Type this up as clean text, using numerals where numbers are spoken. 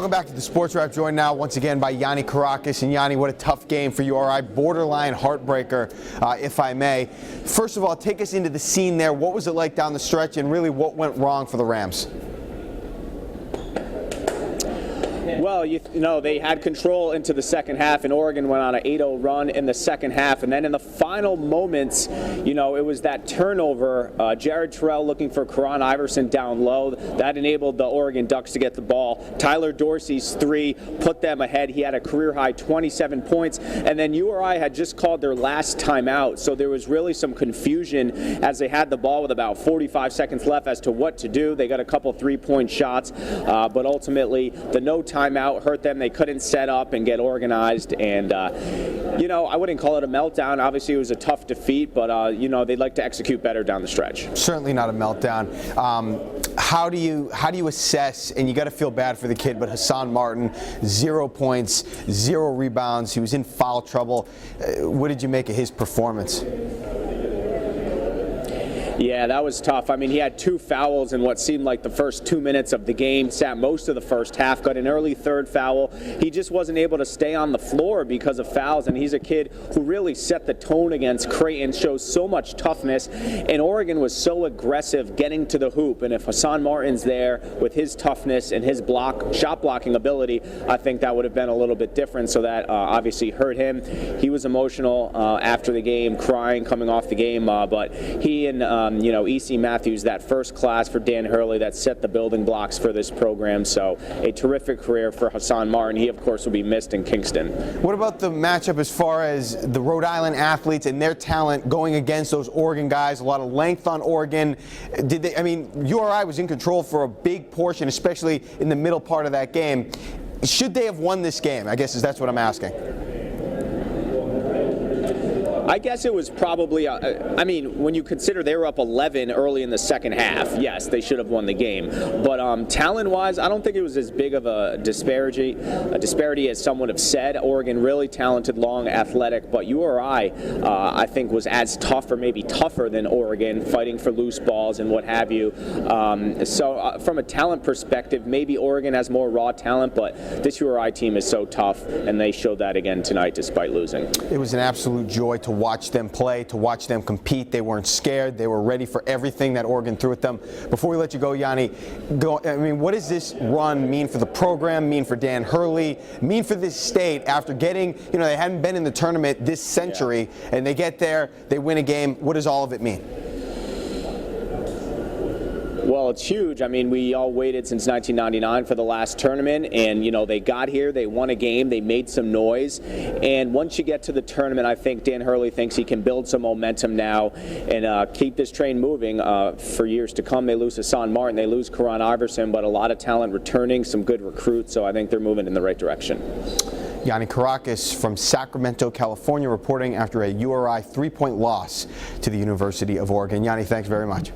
Welcome back to the Sports Wrap, joined now once again by Yanni Caracas. And Yanni, what a tough game for URI, borderline heartbreaker, if I may. First of all, take us into the scene there. What was it like down the stretch, and really what went wrong for the Rams? Well, you know, they had control into the second half, and Oregon went on an 8-0 run in the second half. And then in the final moments, you know, it was that turnover. Jared Terrell looking for Karan Iverson down low. That enabled the Oregon Ducks to get the ball. Tyler Dorsey's three put them ahead. He had a career-high 27 points. And then URI had just called their last timeout, so there was really some confusion as they had the ball with about 45 seconds left as to what to do. They got a couple three-point shots, but ultimately the no timeout hurt them. They couldn't set up and get organized, and you know, I wouldn't call it a meltdown. Obviously it was a tough defeat, but you know, they'd like to execute better down the stretch. Certainly not a meltdown. How do you assess, and you got to feel bad for the kid, but Hassan Martin, 0 points, 0 rebounds, he was in foul trouble. What did you make of his performance? Yeah, that was tough. I mean, he had 2 fouls in what seemed like the first 2 minutes of the game, sat most of the first half, got an early third foul. He just wasn't able to stay on the floor because of fouls, and he's a kid who really set the tone against Creighton, shows so much toughness, and Oregon was so aggressive getting to the hoop, and if Hassan Martin's there with his toughness and his shot blocking ability, I think that would have been a little bit different, so that obviously hurt him. He was emotional after the game, crying, coming off the game, but he and you know, E.C. Matthews, that first class for Dan Hurley that set the building blocks for this program. So a terrific career for Hassan Martin. He, of course, will be missed in Kingston. What about the matchup as far as the Rhode Island athletes and their talent going against those Oregon guys? A lot of length on Oregon. I mean, URI was in control for a big portion, especially in the middle part of that game. Should they have won this game? I guess that's what I'm asking. I guess it was probably, I mean, when you consider they were up 11 early in the second half, yes, they should have won the game. But talent-wise, I don't think it was as big of a disparity as some would have said. Oregon really talented, long, athletic, but URI, I think, was as tough or maybe tougher than Oregon, fighting for loose balls and what have you. So from a talent perspective, maybe Oregon has more raw talent, but this URI team is so tough, and they showed that again tonight despite losing. It was an absolute joy to watch them play, to watch them compete. They weren't scared. They were ready for everything that Oregon threw at them. Before we let you go, Yanni, I mean, what does this run mean for the program, mean for Dan Hurley, mean for this state after getting, you know, they hadn't been in the tournament this century, and they get there, they win a game. What does all of it mean? Well, it's huge. I mean, we all waited since 1999 for the last tournament, and, you know, they got here, they won a game, they made some noise, and once you get to the tournament, I think Dan Hurley thinks he can build some momentum now and keep this train moving for years to come. They lose Hassan Martin, they lose Karan Iverson, but a lot of talent returning, some good recruits, so I think they're moving in the right direction. Yanni Caracas from Sacramento, California, reporting after a URI 3-point loss to the University of Oregon. Yanni, thanks very much.